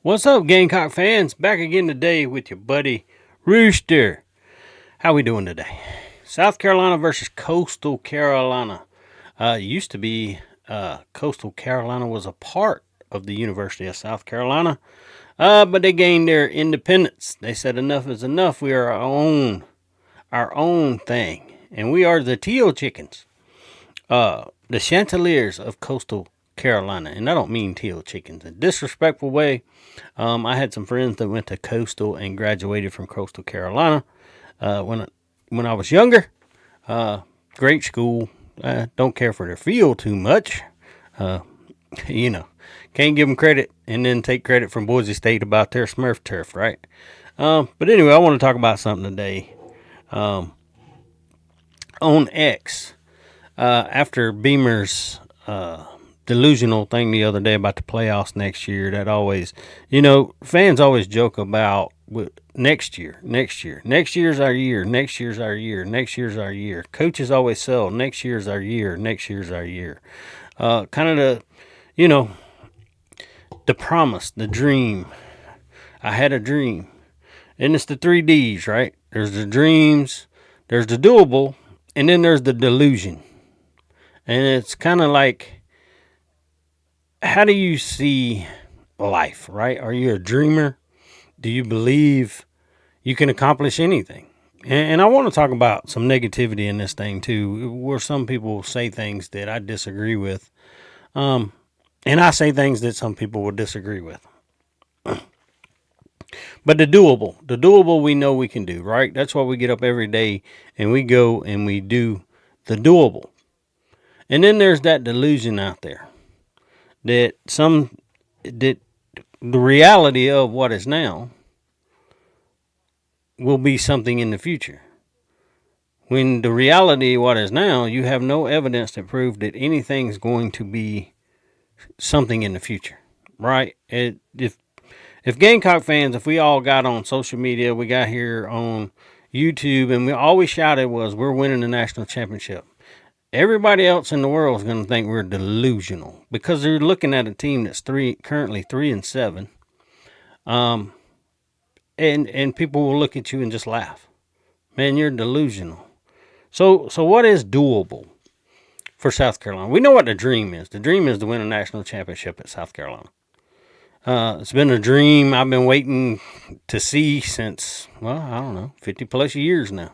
What's up, Gamecock fans? Back again today with your buddy Rooster. How we doing today? South Carolina versus Coastal Carolina. It used to be Coastal Carolina was a part of the University of South Carolina, but they gained their independence. They said enough is enough. We are our own thing, and we are the Teal Chickens, the Chanticleers of Coastal Carolina. And I don't mean teal chickens in a disrespectful way. I had some friends that went to Coastal and graduated from Coastal Carolina when I was younger. Great school. Don't care for their field too much. Uh, you know, can't give them credit and then take credit from Boise State about their Smurf turf, right? But anyway, I want to talk about something today. Um, on X, after Beamer's delusional thing the other day about the playoffs next year, that always, fans always joke about next year, next year's our year, next year's our year, next year's our year. Coaches always sell next year's our year, next year's our year. Kind of you know, the promise, the dream. I had a dream. And it's the three D's, right? There's the dreams, there's the doable, and then there's the delusion. And it's kind of like, how do you see life, right? Are you a dreamer? Do you believe you can accomplish anything? And I want to talk about some negativity in this thing too, where some people say things that I disagree with. And I say things that some people will disagree with. But the doable we know we can do, right? That's why we get up every day and we go and we do the doable. And then there's that delusion out there that that the reality of what is now will be something in the future. When the reality of what is now, you have no evidence to prove that anything's going to be something in the future, right? If Gamecock fans, if we all got on social media, we got here on YouTube, and all we shouted was, "We're winning the national championship." Everybody else in the world is going to think we're delusional because they're looking at a team that's currently 3-7, and people will look at you and just laugh. Man, you're delusional. So what is doable for South Carolina? We know what the dream is. The dream is to win a national championship at South Carolina. It's been a dream I've been waiting to see since, well, I don't know, 50 plus years now.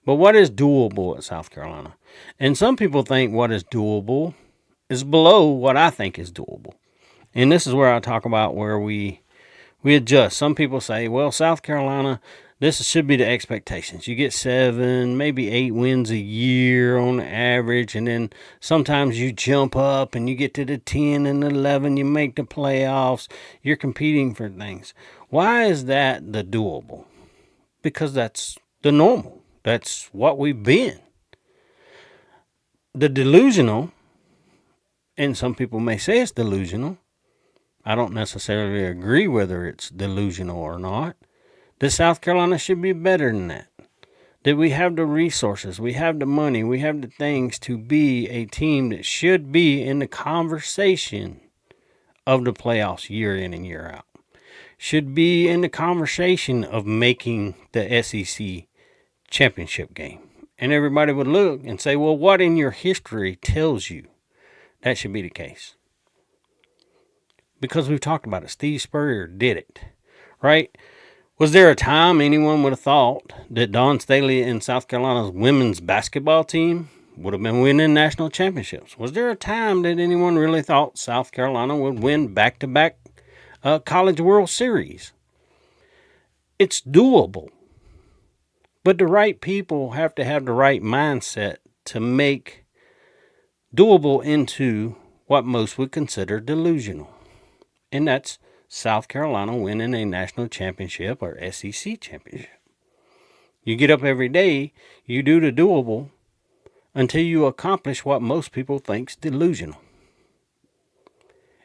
But what is doable at South Carolina? And some people think what is doable is below what I think is doable. And this is where I talk about where we adjust. Some people say, well, South Carolina, this should be the expectations. You get 7, maybe 8 wins a year on average, and then sometimes you jump up and you get to the 10 and 11, you make the playoffs, you're competing for things. Why is that the doable? Because that's the normal. That's what we've been. The delusional, and some people may say it's delusional. I don't necessarily agree whether it's delusional or not. That South Carolina should be better than that. That we have the resources, we have the money, we have the things to be a team that should be in the conversation of the playoffs year in and year out. Should be in the conversation of making the SEC championship game. And everybody would look and say, well, what in your history tells you that should be the case? Because we've talked about it. Steve Spurrier did it, right? Was there a time anyone would have thought that Don Staley and South Carolina's women's basketball team would have been winning national championships? Was there a time that anyone really thought South Carolina would win back-to-back College World Series? It's doable. But the right people have to have the right mindset to make doable into what most would consider delusional. And that's South Carolina winning a national championship or SEC championship. You get up every day, you do the doable until you accomplish what most people think's delusional.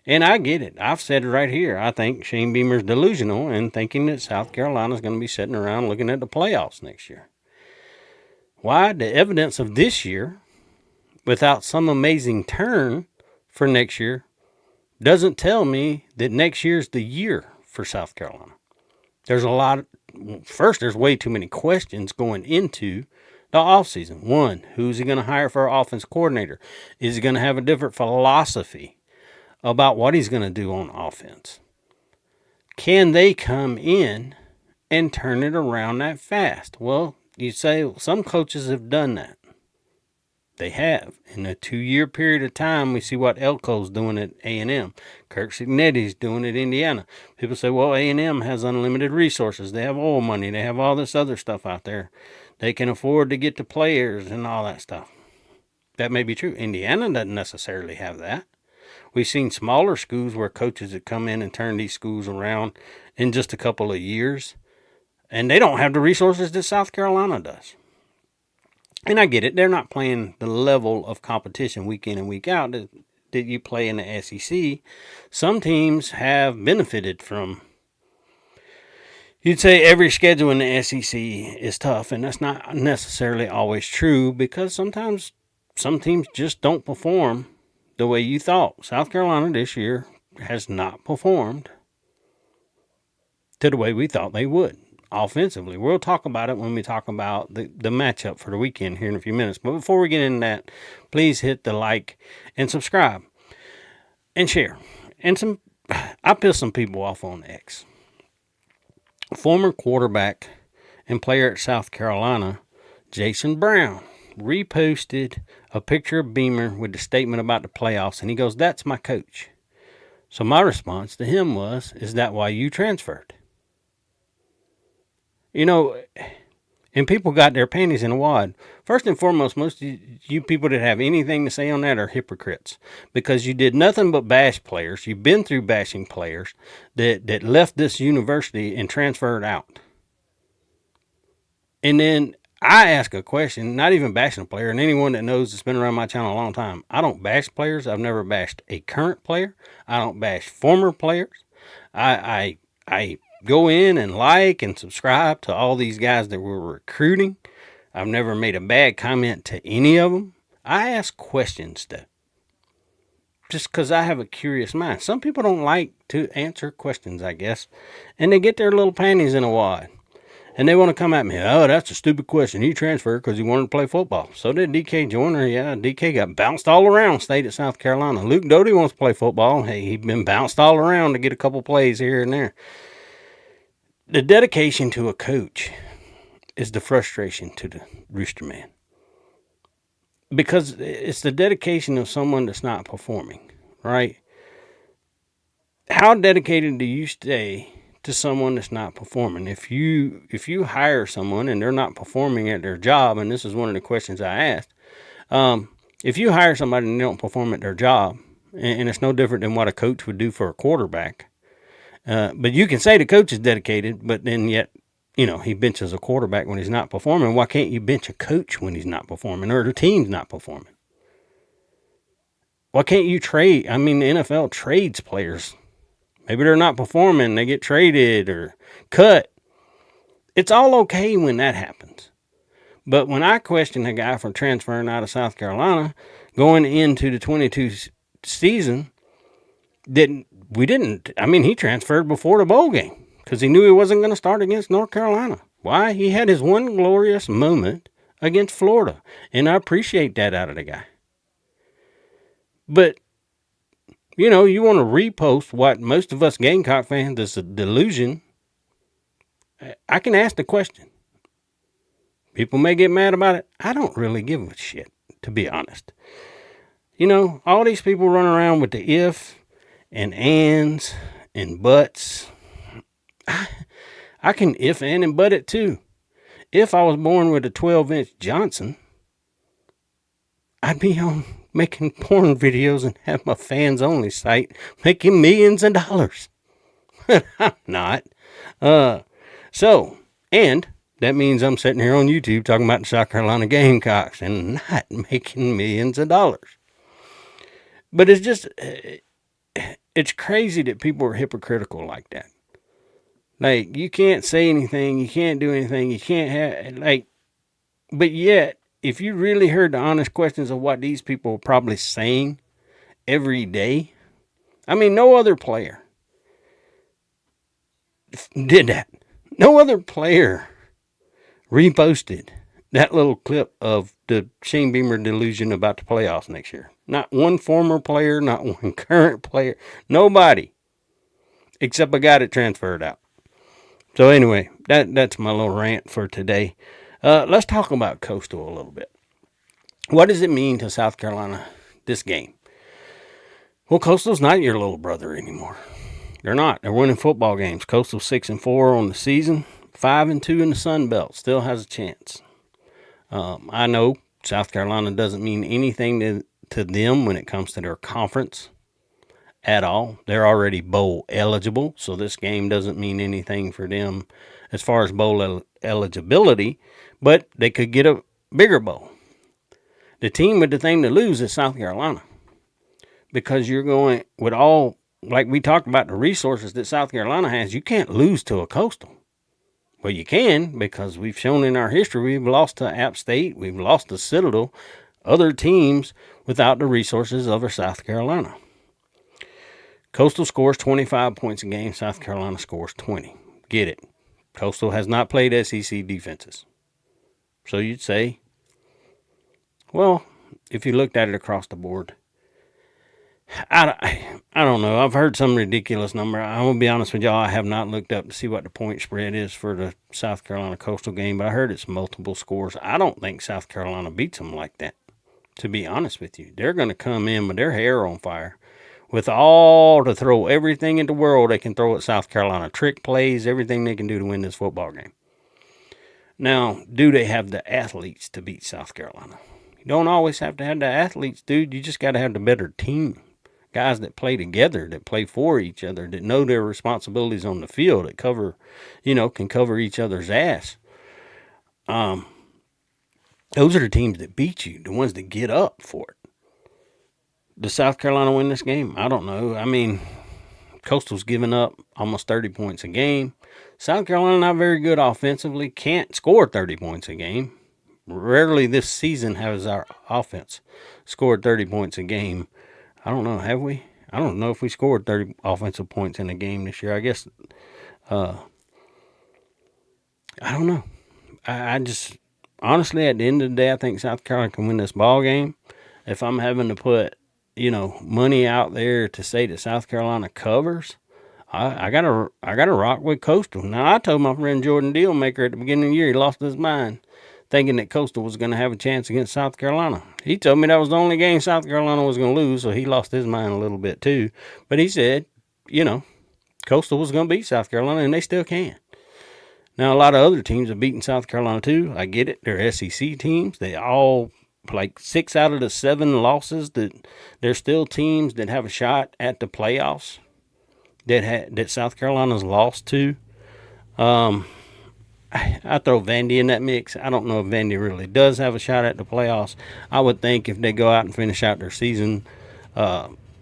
And I get it. I've said it right here. I think Shane Beamer's delusional and thinking that South Carolina's going to be sitting around looking at the playoffs next year. Why? The evidence of this year, without some amazing turn for next year, doesn't tell me that next year's the year for South Carolina. There's a lot. First, there's way too many questions going into the offseason. One, who's he going to hire for our offense coordinator? Is he going to have a different philosophy about what he's going to do on offense? Can they come in and turn it around that fast? Well, you say some coaches have done that. They have. In a 2-year period of time, we see what Elko's doing at A&M. Kirk Cignetti's doing at Indiana. People say, well, A&M has unlimited resources. They have oil money. They have all this other stuff out there. They can afford to get the players and all that stuff. That may be true. Indiana doesn't necessarily have that. We've seen smaller schools where coaches have come in and turned these schools around in just a couple of years. And they don't have the resources that South Carolina does. And I get it. They're not playing the level of competition week in and week out that you play in the SEC. Some teams have benefited from, you'd say every schedule in the SEC is tough, and that's not necessarily always true because sometimes some teams just don't perform the way you thought. South Carolina this year has not performed to the way we thought they would. Offensively, we'll talk about it when we talk about the matchup for the weekend here in a few minutes. But before we get into that, please hit the like and subscribe and share. And I pissed some people off on X. Former quarterback and player at South Carolina, Jason Brown, reposted a picture of Beamer with the statement about the playoffs, and he goes, "That's my coach." So my response to him was, "Is that why you transferred?" You know, and people got their panties in a wad. First and foremost, most of you people that have anything to say on that are hypocrites because you did nothing but bash players. You've been through bashing players that left this university and transferred out. And then I ask a question, not even bashing a player, and anyone that knows that's been around my channel a long time, I don't bash players. I've never bashed a current player. I don't bash former players. I go in and like and subscribe to all these guys that we're recruiting. I've never made a bad comment to any of them. I ask questions though, just because I have a curious mind. Some people don't like to answer questions, I guess, and they get their little panties in a wad. And they want to come at me, "Oh, that's a stupid question. He transferred because he wanted to play football." So did DK Joyner. Yeah, DK got bounced all around, stayed at South Carolina. Luke Doty wants to play football. Hey, he's been bounced all around to get a couple plays here and there. The dedication to a coach is the frustration to the Rooster Man. Because it's the dedication of someone that's not performing, right? How dedicated do you stay to someone that's not performing? If you hire someone and they're not performing at their job, and this is one of the questions I asked, if you hire somebody and they don't perform at their job, and it's no different than what a coach would do for a quarterback, but you can say the coach is dedicated, but then yet, he benches a quarterback when he's not performing. Why can't you bench a coach when he's not performing or the team's not performing? Why can't you trade? I mean, the NFL trades players. Maybe they're not performing. They get traded or cut. It's all okay when that happens. But when I question a guy for transferring out of South Carolina, going into the 22 season, he transferred before the bowl game because he knew he wasn't going to start against North Carolina. Why? He had his one glorious moment against Florida, and I appreciate that out of the guy. But, you want to repost what most of us Gamecock fans is a delusion. I can ask the question. People may get mad about it. I don't really give a shit, to be honest. All these people running around with the if and ands and buts. I can if and but it too. If I was born with a 12-inch Johnson, I'd be on making porn videos and have my fans only site making millions of dollars. I'm not. And that means I'm sitting here on YouTube talking about the South Carolina Gamecocks and not making millions of dollars. But it's crazy that people are hypocritical like that. Like, you can't say anything, you can't do anything, you can't have, but yet, if you really heard the honest questions of what these people are probably saying every day, I mean, no other player did that. No other player reposted that little clip of the Shane Beamer delusion about the playoffs next year. Not one former player, not one current player, nobody, except a guy that transferred out. So anyway, that's my little rant for today. Let's talk about Coastal a little bit. What does it mean to South Carolina, this game? Well, Coastal's not your little brother anymore. They're not. They're winning football games. Coastal 6-4 on the season, 5-2 in the Sun Belt. Still has a chance. I know South Carolina doesn't mean anything to them when it comes to their conference at all. They're already bowl eligible, so this game doesn't mean anything for them as far as bowl eligibility, but they could get a bigger bowl. The team with the thing to lose is South Carolina, because you're going with all, like we talked about, the resources that South Carolina has. You can't lose to a Coastal. Well, you can, because we've shown in our history we've lost to App State, we've lost to Citadel, other teams without the resources of South Carolina. Coastal scores 25 points a game. South Carolina scores 20. Get it. Coastal has not played SEC defenses. So you'd say, well, if you looked at it across the board, I don't know. I've heard some ridiculous number. I'm going to be honest with y'all. I have not looked up to see what the point spread is for the South Carolina Coastal game, but I heard it's multiple scores. I don't think South Carolina beats them like that, to be honest with you. They're going to come in with their hair on fire, with all to throw everything in the world they can throw at South Carolina. Trick plays, everything they can do to win this football game. Now, do they have the athletes to beat South Carolina? You don't always have to have the athletes, dude. You just got to have the better team. Guys that play together, that play for each other, that know their responsibilities on the field, that can cover each other's ass. Those are the teams that beat you, the ones that get up for it. Does South Carolina win this game? I don't know. I mean, Coastal's giving up almost 30 points a game. South Carolina not very good offensively, can't score 30 points a game. Rarely this season has our offense scored 30 points a game. I don't know, have we? I don't know if we scored 30 offensive points in a game this year. I guess, I don't know. I just, honestly, at the end of the day, I think South Carolina can win this ball game. If I'm having to put, money out there to say that South Carolina covers, I gotta rock with Coastal. Now, I told my friend Jordan Dealmaker at the beginning of the year, he lost his mind, thinking that Coastal was going to have a chance against South Carolina. He told me that was the only game South Carolina was going to lose, so he lost his mind a little bit too. But he said, Coastal was going to beat South Carolina, and they still can. Now, a lot of other teams have beaten South Carolina too. I get it. They're SEC teams. They all, like 6 out of the 7 losses, that they're still teams that have a shot at the playoffs that South Carolina's lost to. I throw Vandy in that mix. I don't know if Vandy really does have a shot at the playoffs. I would think if they go out and finish out their season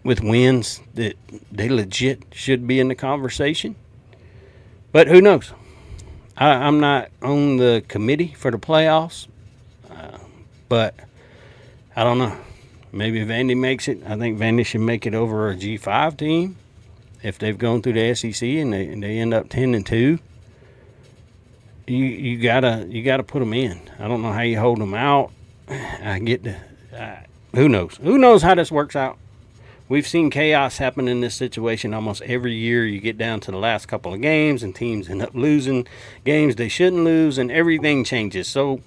with wins, that they legit should be in the conversation. But who knows? I'm not on the committee for the playoffs, but I don't know. Maybe if Vandy makes it, I think Vandy should make it over a G5 team. If they've gone through the SEC and they end up 10-2. You gotta put them in. I don't know how you hold them out. Who knows? Who knows how this works out? We've seen chaos happen in this situation almost every year. You get down to the last couple of games and teams end up losing games they shouldn't lose, and everything changes. So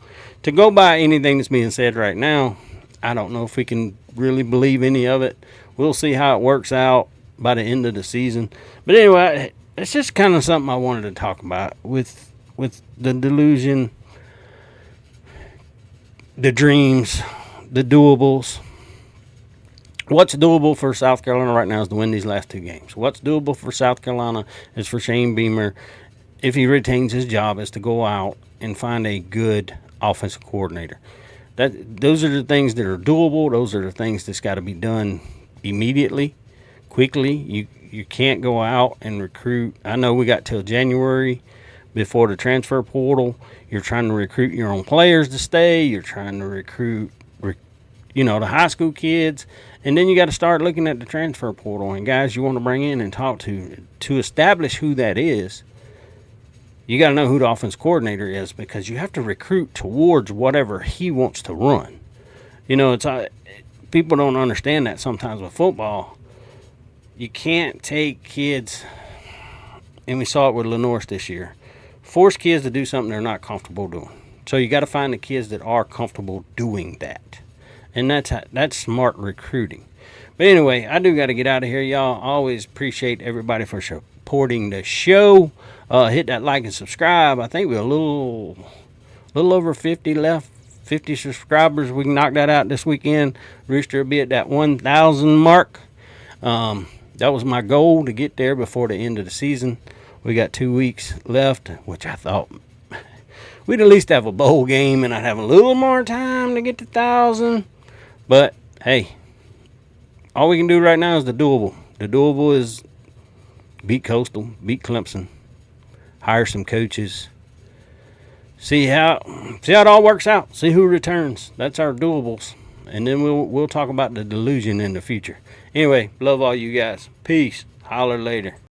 to go by anything that's being said right now, I don't know if we can really believe any of it. We'll see how it works out by the end of the season. But anyway, it's just kind of something I wanted to talk about with the delusion, the dreams, the doables. What's doable for South Carolina right now is to win these last 2 games. What's doable for South Carolina is for Shane Beamer, if he retains his job, is to go out and find a good offensive coordinator. Those are the things that are doable. Those are the things that's got to be done immediately, quickly. You can't go out and recruit. I know we got till January before the transfer portal. You're trying to recruit your own players to stay. You're trying to recruit the high school kids, and then you got to start looking at the transfer portal and guys you want to bring in and talk to establish who that is. You got to know who the offense coordinator is, because you have to recruit towards whatever he wants to run. It's people don't understand that sometimes with football. You can't take kids, and we saw it with Lenore's this year, force kids to do something they're not comfortable doing. So you got to find the kids that are comfortable doing that. And that's smart recruiting. But anyway, I do got to get out of here, y'all. I always appreciate everybody for supporting the show. Hit that like and subscribe. I think we're a little over 50 left. 50 subscribers. We can knock that out this weekend. Rooster will be at that 1,000 mark. That was my goal, to get there before the end of the season. We got 2 weeks left, which I thought we'd at least have a bowl game and I'd have a little more time to get to 1,000. But hey, all we can do right now is the doable. The doable is beat Coastal, beat Clemson, hire some coaches, see how it all works out, see who returns. That's our doables. And then we'll talk about the delusion in the future. Anyway, love all you guys. Peace. Holler later.